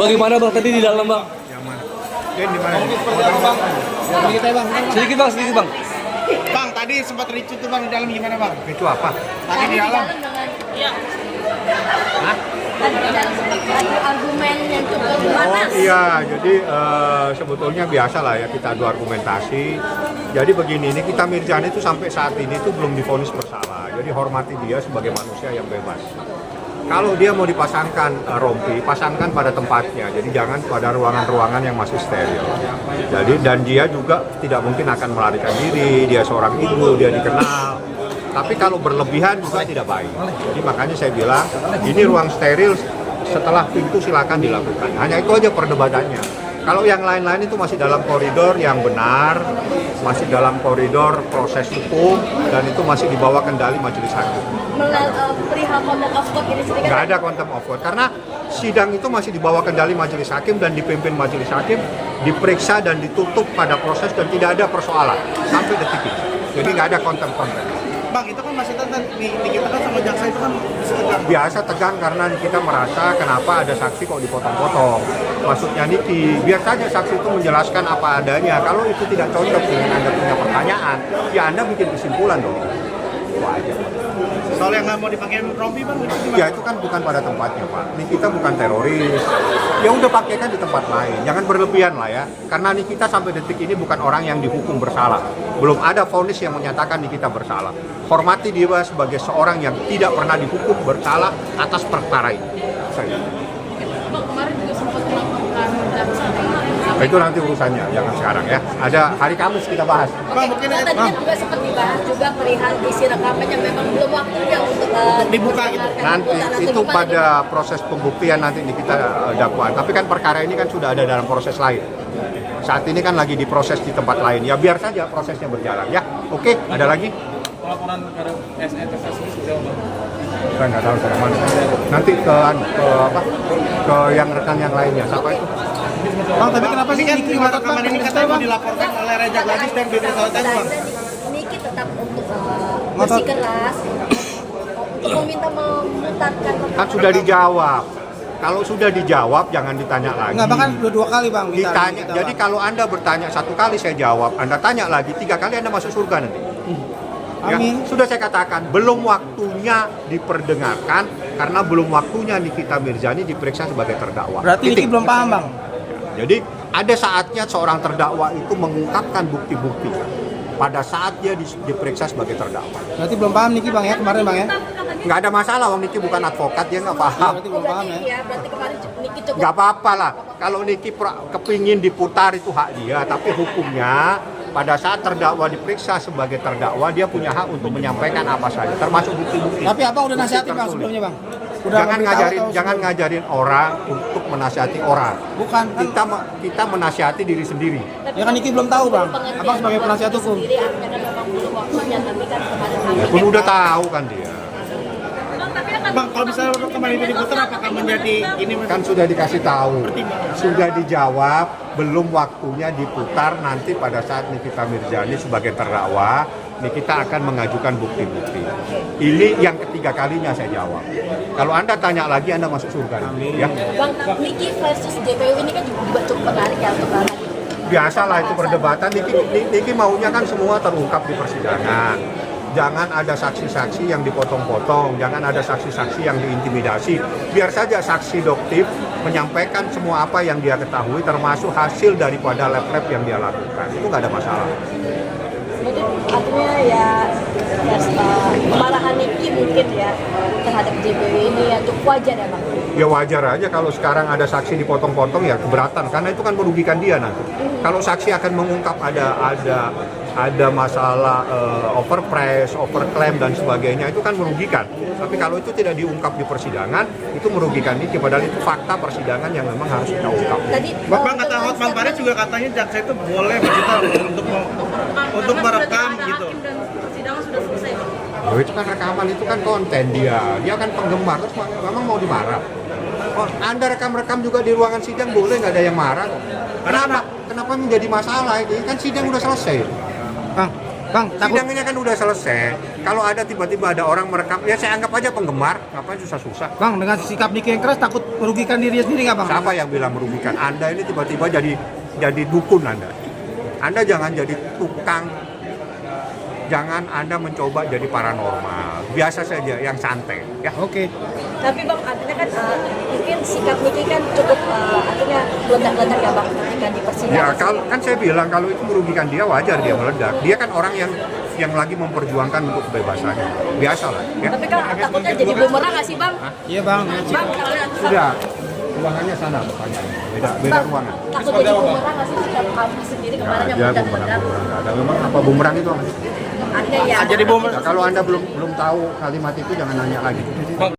Bagaimana bang tadi di dalam bang? Yang mana? Den di mana? Sedikit bang, sedikit bang. Bang, tadi sempat ricu tuh bang di dalam gimana bang? Itu apa? Tadi di dalam. Iya. Hah? Tadi di dalam sempat ada argumen yang cukup Oh panas. iya, jadi sebetulnya biasa lah ya kita adu argumentasi. Jadi begini, Nikita Mirzani itu sampai saat ini itu belum divonis bersalah. Jadi hormati dia sebagai manusia yang bebas. Kalau dia mau dipasangkan rompi, pasangkan pada tempatnya. Jadi jangan pada ruangan-ruangan yang masih steril. Jadi dan dia juga tidak mungkin akan melarikan diri. Dia seorang ibu, dia dikenal. Tapi kalau berlebihan juga tidak baik. Jadi makanya saya bilang ini ruang steril. Setelah pintu silakan dilakukan. Hanya itu aja perdebatannya. Kalau yang lain-lain itu masih dalam koridor yang benar, masih dalam koridor proses hukum, dan itu masih di bawah kendali majelis hakim. Perihal contempt of court ini sendiri Nggak ada contempt of court, karena sidang itu masih di bawah kendali majelis hakim dan dipimpin majelis hakim, diperiksa dan ditutup pada proses dan tidak ada persoalan sampai detik ini. Jadi nggak ada contempt. Bang, itu kan masih tentang kita kan sama jaksa itu kan tegang. Biasa tegang karena kita merasa kenapa ada saksi kok dipotong-potong. Maksudnya Niki, biar saja saksi itu menjelaskan apa adanya. Kalau itu tidak cocok dengan Anda punya pertanyaan, ya Anda bikin kesimpulan dong. Itu aja. Soal yang nggak mau dipakai rompi bang, itu gimana? Ya itu kan bukan pada tempatnya Pak. Nikita bukan teroris. Ya udah pakaikan di tempat lain. Jangan berlebihan lah ya. Karena Nikita sampai detik ini bukan orang yang dihukum bersalah. Belum ada vonis yang menyatakan Nikita bersalah. Hormati dia sebagai seorang yang tidak pernah dihukum bersalah atas perkara ini. Saya. Bang, kemarin juga sempat melakukan jaksa. Itu nanti urusannya, jangan sekarang ya. Ada hari Kamis kita bahas. Bang, mungkin Tadi kan juga sempat dibahas juga perihal isi rekaman yang memang belum waktunya untuk Dibuka gitu. Nanti itu pada proses pembuktian nanti kita dakwaan. Tapi kan perkara ini kan sudah ada dalam proses lain. Saat ini kan lagi diproses di tempat lain. Ya biar saja prosesnya berjalan ya. Oke, ada lagi? Laporan ke SN investasi sejauh mana? Saya nggak tahu saya mana. Nanti ke apa? Ke yang rekan yang lainnya. Siapa itu? Bang, tapi kenapa sih kan rekaman ini katanya mau dilaporkan oleh Rejak Gadis dan Beatrice Sautan bang? Niki tetap untuk bersikeras untuk meminta memutarkan Kan sudah dijawab. Kalau sudah dijawab jangan ditanya lagi. Enggak, bahkan udah 2 kali bang. Ditanya. Jadi kalau Anda bertanya 1 kali saya jawab, Anda tanya lagi 3 kali Anda masuk surga nanti. Ya, Amin. sudah saya katakan belum waktunya diperdengarkan karena belum waktunya Nikita Mirzani diperiksa sebagai terdakwa. Berarti Niki Titik. belum paham bang. Jadi ada saatnya seorang terdakwa itu mengungkapkan bukti-bukti pada saat dia diperiksa sebagai terdakwa. Berarti belum paham Niki bang ya kemarin bang ya. Nggak ada masalah, Wong Niki bukan advokat, dia nggak paham. Berarti belum paham ya. ya. Berarti kemarin Niki cukup Nggak apa-apa lah, kalau Niki kepingin diputar itu hak dia, tapi hukumnya pada saat terdakwa diperiksa sebagai terdakwa, dia punya hak untuk menyampaikan apa saja, termasuk bukti-bukti. Tapi apa udah Bukti nasihatin bang tertulis. sebelumnya bang? Udah Jangan memberitahu jangan atau ngajarin orang untuk menasihati orang. Bukan kan? Kita menasihati diri sendiri. Ya kan Niki belum tahu bang. Abang sebagai penasihat hukum. sendiri artinya kan memang belum waktunya, tapi kan kemarin Ya pun udah tahu kan dia. Bang, kalau misalnya rekaman itu diputar apakah menjadi ini Kan sudah dikasih tahu, sudah dijawab, belum waktunya diputar. Nanti pada saat Nikita Mirzani sebagai terdakwa, Nikita akan mengajukan bukti-bukti. Ini yang ketiga kalinya saya jawab. Kalau Anda tanya lagi, Anda masuk surga nanti, ya. Bang, Niki versus JPU ini kan juga cukup menarik ya untuk hari ini. Biasalah itu perdebatan. Niki maunya kan semua terungkap di persidangan. Jangan ada saksi-saksi yang dipotong-potong, jangan ada saksi-saksi yang diintimidasi. Biar saja saksi doktif menyampaikan semua apa yang dia ketahui, termasuk hasil daripada lab-lab yang dia lakukan. Itu nggak ada masalah. Jadi artinya ya kemarahan Niki mungkin ya terhadap JPU ini ya cukup wajar ya bang. Ya wajar aja kalau sekarang ada saksi dipotong-potong ya keberatan, karena itu kan merugikan dia nanti. Kalau saksi akan mengungkap ada masalah overpress, overclaim dan sebagainya, itu kan merugikan. Tapi kalau itu tidak diungkap di persidangan, itu merugikan Niki, padahal itu fakta persidangan yang memang harus kita ungkap. Tadi Bang, kata Hotman Paris juga katanya jaksa itu boleh begitu untuk merekam gitu. Oh, itu kan rekaman, itu kan konten dia kan penggemar, terus memang mau dimarah. Oh, Anda rekam-rekam juga di ruangan sidang boleh, nggak ada yang marah kok. Kenapa menjadi masalah ini? Kan sidang udah selesai. Bang, Bang, takut Sidangnya kan udah selesai. Kalau ada tiba-tiba ada orang merekam, ya saya anggap aja penggemar. Ngapain susah-susah? Bang dengan sikap Niki yang keras takut merugikan dirinya sendiri nggak bang? Siapa yang bilang merugikan? Anda ini tiba-tiba jadi dukun Anda. Anda jangan jadi tukang. Jangan Anda mencoba jadi paranormal. Biasa saja, yang santai. Ya. Oke. Tapi bang, artinya kan mungkin sikap Niki kan cukup artinya meledak-ledak ya bang ketika di persidangan. Ya, kan saya bilang kalau itu merugikan dia wajar dia meledak. Dia kan orang yang lagi memperjuangkan untuk kebebasannya. Biasalah. Ya. Tapi kan takutnya jadi bumerang nggak sih bang? Iya bang. Bang, Sudah. Ruangannya sana makanya. Beda ruangan. takut jadi bumerang nggak sih sikap kamu sendiri kemarin yang Ada meledak-ledak? bumerang. Ada memang apa bumerang itu? Ada ya. Jadi bom. Ya, kalau Anda belum tahu kalimat itu jangan nanya lagi.